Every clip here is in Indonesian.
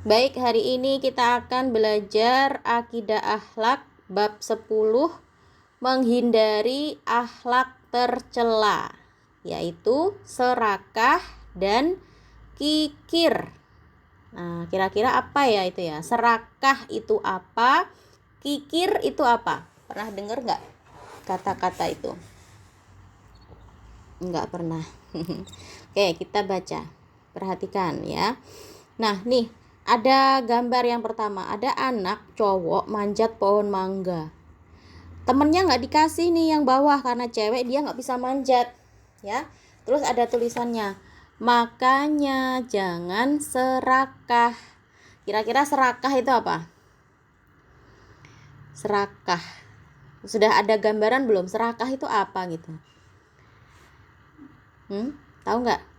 Baik, hari ini kita akan belajar akidah akhlak bab 10, menghindari akhlak tercela, yaitu serakah dan kikir. Nah, kira-kira apa ya itu ya? Serakah itu apa? Kikir itu apa? Pernah dengar nggak kata-kata itu? Nggak pernah. Oke, kita baca. Perhatikan ya. Nah, nih ada gambar yang pertama. Ada anak cowok manjat pohon mangga. Temennya nggak dikasih nih yang bawah karena cewek, dia nggak bisa manjat. Ya. Terus ada tulisannya, makanya jangan serakah. Kira-kira serakah itu apa? Serakah. Sudah ada gambaran belum? Serakah itu apa gitu? Tahu nggak?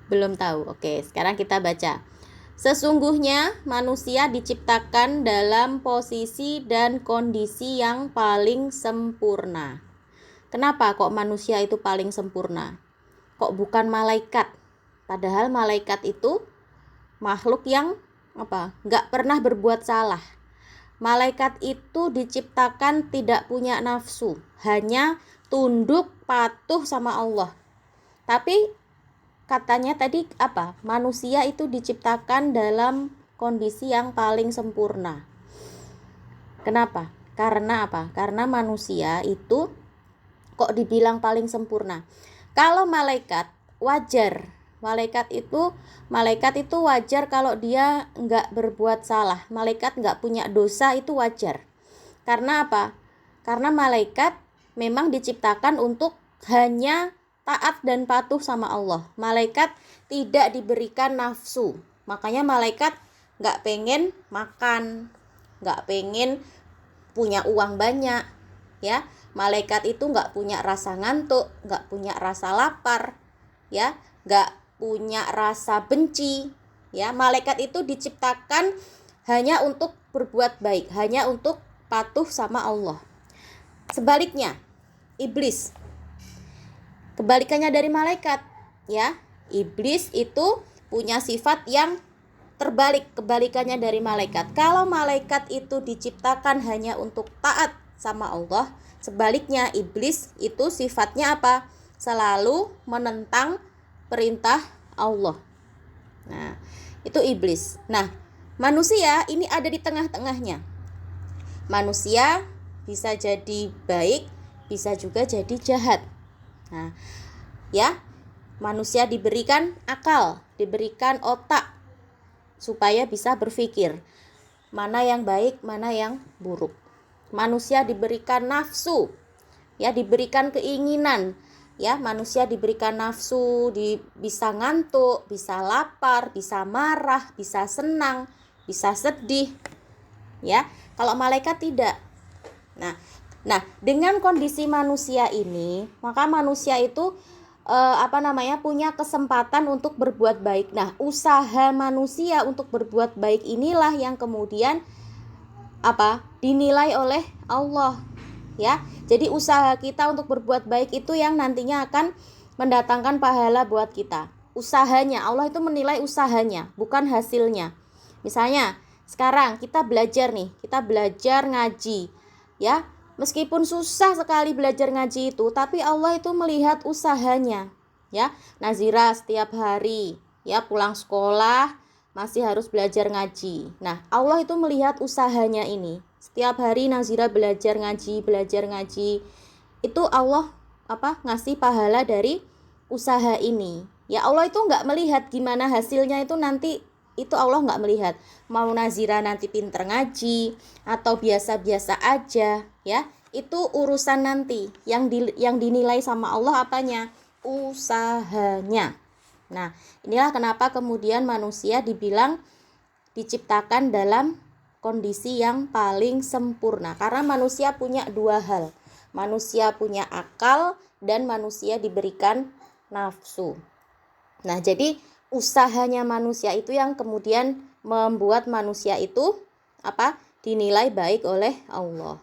Belum tahu. Oke, sekarang kita baca. Sesungguhnya manusia diciptakan dalam posisi dan kondisi yang paling sempurna. Kenapa kok manusia itu paling sempurna? Kok bukan malaikat? Padahal malaikat itu makhluk yang nggak pernah berbuat salah. Malaikat itu diciptakan tidak punya nafsu, hanya tunduk patuh sama Allah. Tapi katanya tadi manusia itu diciptakan dalam kondisi yang paling sempurna. Kenapa? Karena manusia itu kok dibilang paling sempurna. Kalau malaikat wajar, malaikat itu wajar kalau dia nggak berbuat salah, malaikat nggak punya dosa, itu wajar. Karena apa? Karena malaikat memang diciptakan untuk hanya taat dan patuh sama Allah. Malaikat tidak diberikan nafsu, makanya malaikat nggak pengen makan, nggak pengen punya uang banyak, ya. Malaikat itu nggak punya rasa ngantuk, nggak punya rasa lapar, ya, nggak punya rasa benci, ya. Malaikat itu diciptakan hanya untuk berbuat baik, hanya untuk patuh sama Allah. Sebaliknya, iblis kebalikannya dari malaikat, ya. Iblis itu punya sifat yang terbalik, kebalikannya dari malaikat. Kalau malaikat itu diciptakan hanya untuk taat sama Allah, sebaliknya iblis itu sifatnya apa? Selalu menentang perintah Allah. Nah, itu iblis. Nah, manusia ini ada di tengah-tengahnya. Manusia bisa jadi baik, bisa juga jadi jahat. Nah, ya, manusia diberikan akal, diberikan otak supaya bisa berpikir mana yang baik, mana yang buruk. Manusia diberikan nafsu, ya, diberikan keinginan, ya. Manusia diberikan nafsu, bisa ngantuk, bisa lapar, bisa marah, bisa senang, bisa sedih, ya. Kalau malaikat tidak. Nah, dengan kondisi manusia ini, maka manusia itu punya kesempatan untuk berbuat baik. Nah, usaha manusia untuk berbuat baik inilah yang kemudian dinilai oleh Allah, ya. Jadi usaha kita untuk berbuat baik itu yang nantinya akan mendatangkan pahala buat kita. Usahanya, Allah itu menilai usahanya, bukan hasilnya. Misalnya, sekarang kita belajar ngaji, ya. Meskipun susah sekali belajar ngaji itu, tapi Allah itu melihat usahanya, ya. Nazira setiap hari, ya, pulang sekolah masih harus belajar ngaji. Nah, Allah itu melihat usahanya ini. Setiap hari Nazira belajar ngaji. Itu Allah ngasih pahala dari usaha ini. Ya, Allah itu nggak melihat gimana hasilnya itu nanti. Itu Allah nggak melihat mau Nazira nanti pinter ngaji atau biasa-biasa aja, ya. Itu urusan nanti. Yang dinilai sama Allah apanya? Usahanya. Nah, inilah kenapa kemudian manusia dibilang diciptakan dalam kondisi yang paling sempurna. Karena manusia punya dua hal. Manusia punya akal dan manusia diberikan nafsu. Nah, jadi usahanya manusia itu yang kemudian membuat manusia itu dinilai baik oleh Allah.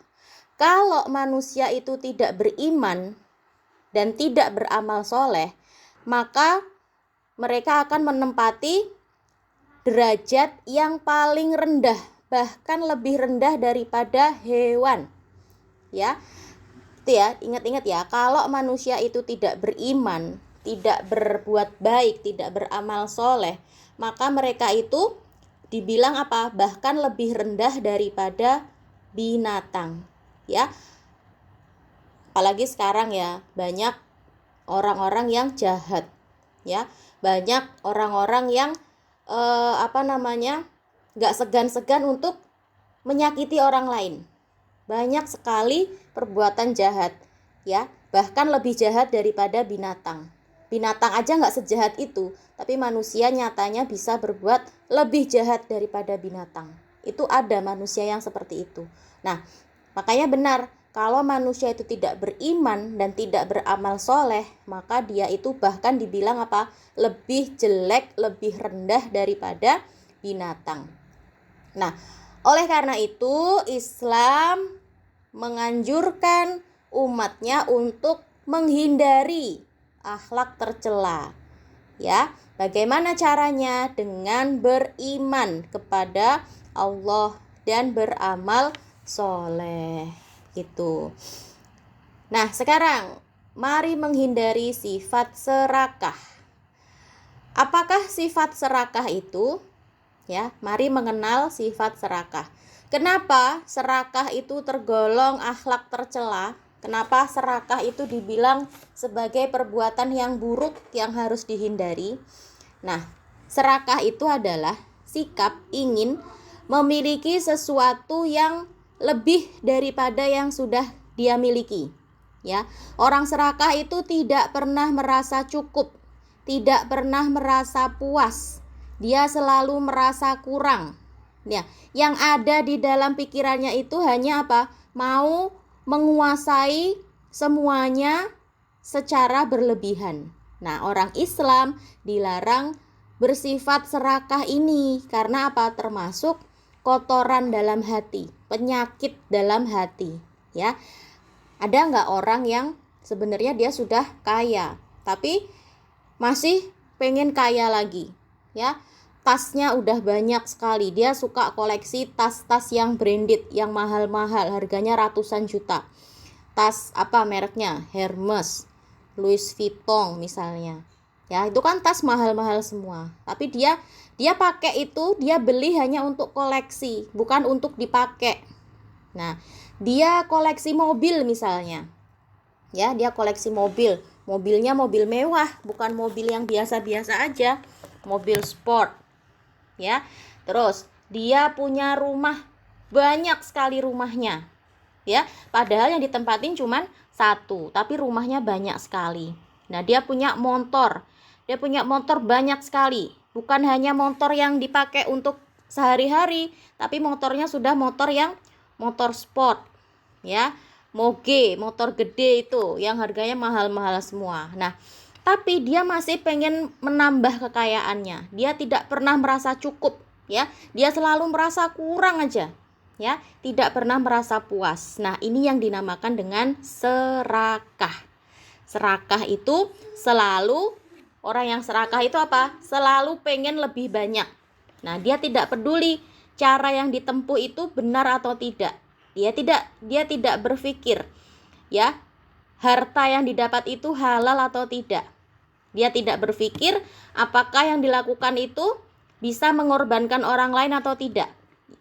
Kalau manusia itu tidak beriman dan tidak beramal soleh, maka mereka akan menempati derajat yang paling rendah, bahkan lebih rendah daripada hewan. Ya. Itu ya, ingat-ingat ya, kalau manusia itu tidak beriman, tidak berbuat baik, tidak beramal soleh, maka mereka itu dibilang apa? Bahkan lebih rendah daripada binatang. Ya, apalagi sekarang ya, banyak orang-orang yang jahat, ya, banyak orang-orang yang nggak segan-segan untuk menyakiti orang lain. Banyak sekali perbuatan jahat, ya, bahkan lebih jahat daripada binatang. Binatang aja nggak sejahat itu, tapi manusia nyatanya bisa berbuat lebih jahat daripada binatang. Itu ada manusia yang seperti itu. Nah, makanya benar, kalau manusia itu tidak beriman dan tidak beramal soleh, maka dia itu bahkan dibilang apa? Lebih jelek, lebih rendah daripada binatang. Nah, oleh karena itu Islam menganjurkan umatnya untuk menghindari akhlak tercela. Ya, bagaimana caranya? Dengan beriman kepada Allah dan beramal soleh. Gitu. Nah, sekarang mari menghindari sifat serakah. Apakah sifat serakah itu? Ya, mari mengenal sifat serakah. Kenapa serakah itu tergolong akhlak tercela? Kenapa serakah itu dibilang sebagai perbuatan yang buruk yang harus dihindari? Nah, serakah itu adalah sikap ingin memiliki sesuatu yang lebih daripada yang sudah dia miliki. Ya, orang serakah itu tidak pernah merasa cukup, tidak pernah merasa puas. Dia selalu merasa kurang. Ya, yang ada di dalam pikirannya itu hanya apa? Mau menguasai semuanya secara berlebihan. Nah, orang Islam dilarang bersifat serakah ini karena apa? Termasuk kotoran dalam hati, penyakit dalam hati. Ya, ada nggak orang yang sebenarnya dia sudah kaya, tapi masih pengen kaya lagi? Ya, tasnya udah banyak sekali, dia suka koleksi tas-tas yang branded, yang mahal-mahal, harganya ratusan juta. Tas apa mereknya? Hermes, Louis Vuitton misalnya. Ya, itu kan tas mahal-mahal semua. Tapi dia pakai itu, dia beli hanya untuk koleksi, bukan untuk dipakai. Nah, dia koleksi mobil misalnya. Ya, dia koleksi mobil. Mobilnya mobil mewah, bukan mobil yang biasa-biasa aja. Mobil sport. Ya. Terus dia punya rumah, banyak sekali rumahnya. Ya, padahal yang ditempatin cuman satu, tapi rumahnya banyak sekali. Nah, dia punya motor. Dia punya motor banyak sekali. Bukan hanya motor yang dipakai untuk sehari-hari, tapi motornya sudah motor yang motor sport. Ya, moge, motor gede itu yang harganya mahal-mahal semua. Nah, tapi dia masih pengen menambah kekayaannya. Dia tidak pernah merasa cukup, ya. Dia selalu merasa kurang aja. Ya, tidak pernah merasa puas. Nah, ini yang dinamakan dengan serakah. Serakah itu selalu, orang yang serakah itu apa? Selalu pengen lebih banyak. Nah, dia tidak peduli cara yang ditempuh itu benar atau tidak. Dia tidak berpikir, ya, harta yang didapat itu halal atau tidak. Dia tidak berpikir apakah yang dilakukan itu bisa mengorbankan orang lain atau tidak.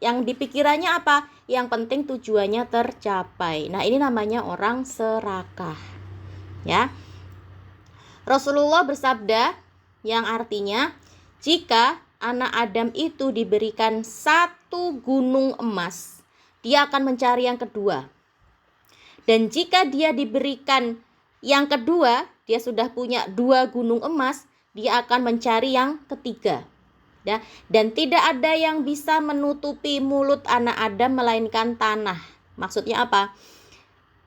Yang dipikirannya apa? Yang penting tujuannya tercapai. Nah, ini namanya orang serakah. Ya. Rasulullah bersabda yang artinya, jika anak Adam itu diberikan satu gunung emas, dia akan mencari yang kedua. Dan jika dia diberikan yang kedua, dia sudah punya 2 gunung emas, dia akan mencari yang ketiga. Ya, dan tidak ada yang bisa menutupi mulut anak Adam melainkan tanah. Maksudnya apa?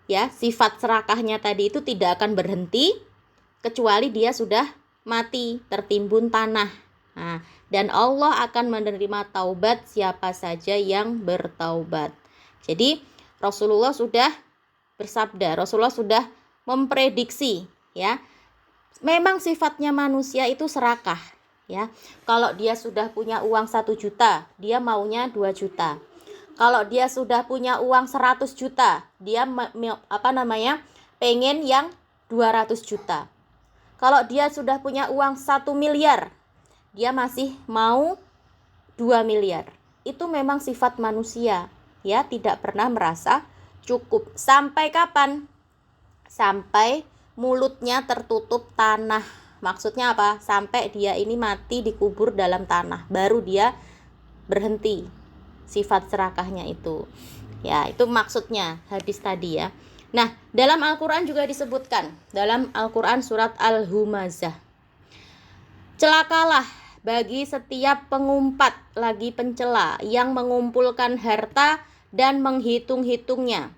Ya, sifat serakahnya tadi itu tidak akan berhenti kecuali dia sudah mati, tertimbun tanah. Nah, dan Allah akan menerima taubat siapa saja yang bertaubat. Jadi Rasulullah sudah bersabda, Rasulullah sudah memprediksi, ya. Memang sifatnya manusia itu serakah. Ya, kalau dia sudah punya uang 1 juta, dia maunya 2 juta. Kalau dia sudah punya uang 100 juta, dia pengen yang 200 juta. Kalau dia sudah punya uang 1 miliar, dia masih mau 2 miliar. Itu memang sifat manusia, ya, tidak pernah merasa cukup. Sampai kapan? Sampai mulutnya tertutup tanah. Maksudnya apa? Sampai dia ini mati dikubur dalam tanah, baru dia berhenti sifat serakahnya itu. Ya, itu maksudnya hadis tadi ya. Nah, dalam Al-Qur'an juga disebutkan, dalam Al-Qur'an surat Al-Humazah. Celakalah bagi setiap pengumpat lagi pencela yang mengumpulkan harta dan menghitung-hitungnya.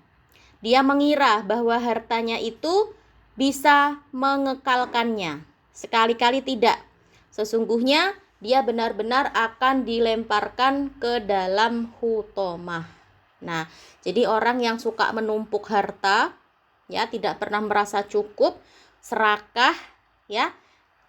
Dia mengira bahwa hartanya itu bisa mengekalkannya. Sekali-kali tidak. Sesungguhnya dia benar-benar akan dilemparkan ke dalam hutomah. Nah, jadi orang yang suka menumpuk harta, ya, tidak pernah merasa cukup, serakah, ya,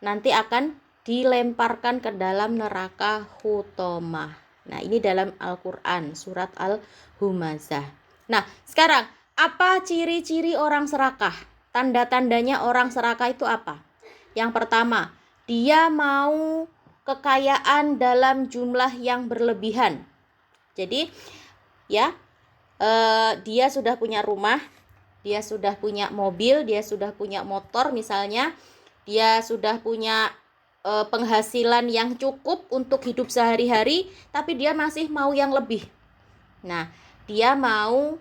nanti akan dilemparkan ke dalam neraka hutomah. Nah, ini dalam Al-Qur'an surat Al-Humazah. Nah, sekarang apa ciri-ciri orang serakah? Tanda-tandanya orang serakah itu apa? Yang pertama, dia mau kekayaan dalam jumlah yang berlebihan. Jadi, ya, dia sudah punya rumah, dia sudah punya mobil, dia sudah punya motor misalnya, dia sudah punya penghasilan yang cukup untuk hidup sehari-hari, tapi dia masih mau yang lebih. Nah, dia mau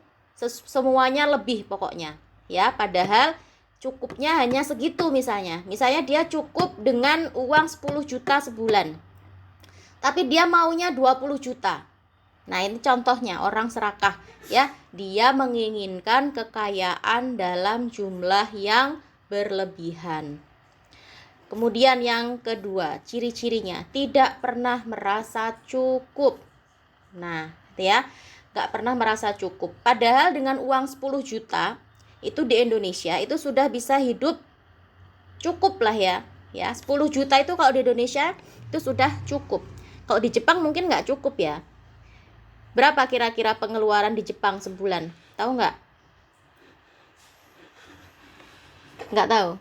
semuanya lebih pokoknya, ya, padahal cukupnya hanya segitu misalnya. Misalnya dia cukup dengan uang 10 juta sebulan, tapi dia maunya 20 juta. Nah, ini contohnya orang serakah, ya. Dia menginginkan kekayaan dalam jumlah yang berlebihan. Kemudian yang kedua, ciri-cirinya tidak pernah merasa cukup. Nah, ya, gak pernah merasa cukup. Padahal dengan uang 10 juta itu di Indonesia itu sudah bisa hidup cukup lah ya. Ya, 10 juta itu kalau di Indonesia itu sudah cukup. Kalau di Jepang mungkin gak cukup ya. Berapa kira-kira pengeluaran di Jepang sebulan? Tahu nggak? Nggak tahu.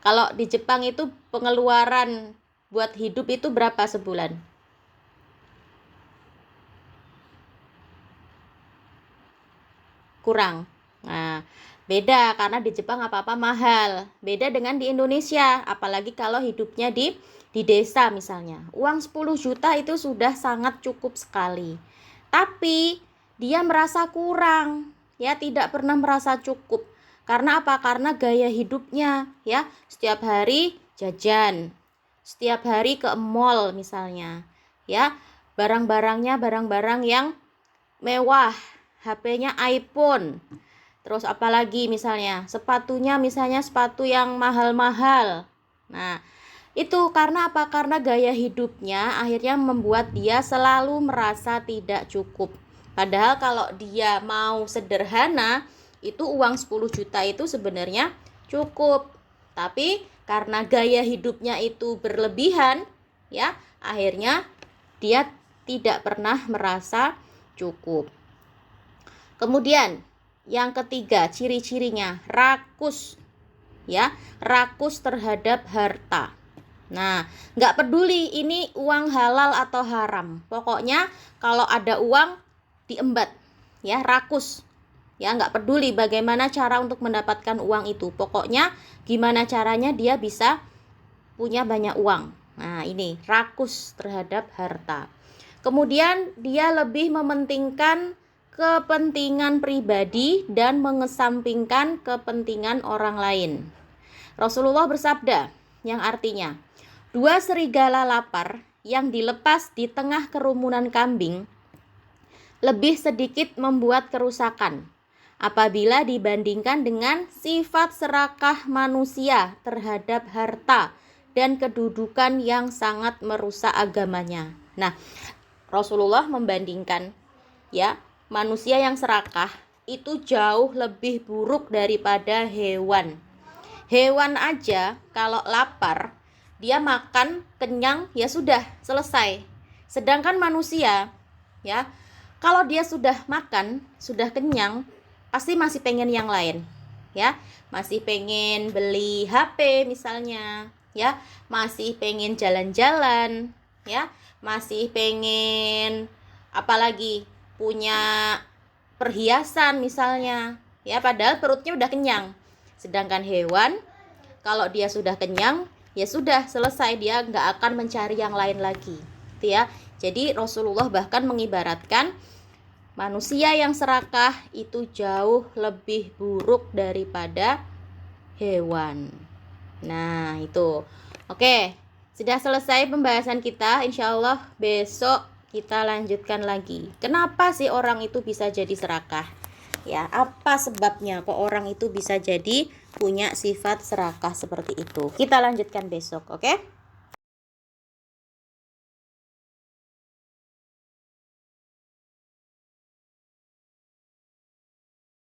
Kalau di Jepang itu pengeluaran buat hidup itu berapa sebulan? Kurang. Nah, beda karena di Jepang apa-apa mahal. Beda dengan di Indonesia, apalagi kalau hidupnya di desa misalnya. Uang 10 juta itu sudah sangat cukup sekali. Tapi dia merasa kurang, ya, tidak pernah merasa cukup. Karena apa? Karena gaya hidupnya, ya, setiap hari jajan, setiap hari ke mall misalnya, ya, barang-barangnya barang-barang yang mewah, HP-nya iPhone. Terus apalagi misalnya sepatunya misalnya sepatu yang mahal-mahal. Nah, itu karena apa? Karena gaya hidupnya akhirnya membuat dia selalu merasa tidak cukup. Padahal kalau dia mau sederhana, itu uang 10 juta itu sebenarnya cukup. Tapi karena gaya hidupnya itu berlebihan, ya, akhirnya dia tidak pernah merasa cukup. Kemudian yang ketiga, ciri-cirinya rakus, ya, rakus terhadap harta. Nah, nggak peduli ini uang halal atau haram, pokoknya kalau ada uang diembat, ya, rakus, ya, nggak peduli bagaimana cara untuk mendapatkan uang itu, pokoknya gimana caranya dia bisa punya banyak uang. Nah, ini rakus terhadap harta. Kemudian dia lebih mementingkan kepentingan pribadi dan mengesampingkan kepentingan orang lain. Rasulullah bersabda yang artinya, 2 serigala lapar yang dilepas di tengah kerumunan kambing lebih sedikit membuat kerusakan apabila dibandingkan dengan sifat serakah manusia terhadap harta dan kedudukan yang sangat merusak agamanya. Nah, Rasulullah membandingkan, ya, manusia yang serakah itu jauh lebih buruk daripada hewan. Hewan aja kalau lapar dia makan kenyang, ya sudah selesai. Sedangkan manusia, ya, kalau dia sudah makan, sudah kenyang, pasti masih pengen yang lain, ya. Masih pengen beli HP misalnya, ya, masih pengen jalan-jalan, ya, masih pengen apalagi punya perhiasan misalnya, ya, padahal perutnya udah kenyang. Sedangkan hewan, kalau dia sudah kenyang, ya sudah selesai, dia nggak akan mencari yang lain lagi, gitu ya. Jadi Rasulullah bahkan mengibaratkan manusia yang serakah itu jauh lebih buruk daripada hewan. Nah, itu. Oke, sudah selesai pembahasan kita. Insya Allah besok kita lanjutkan lagi. Kenapa sih orang itu bisa jadi serakah? Ya, apa sebabnya kok orang itu bisa jadi punya sifat serakah seperti itu? Kita lanjutkan besok, oke?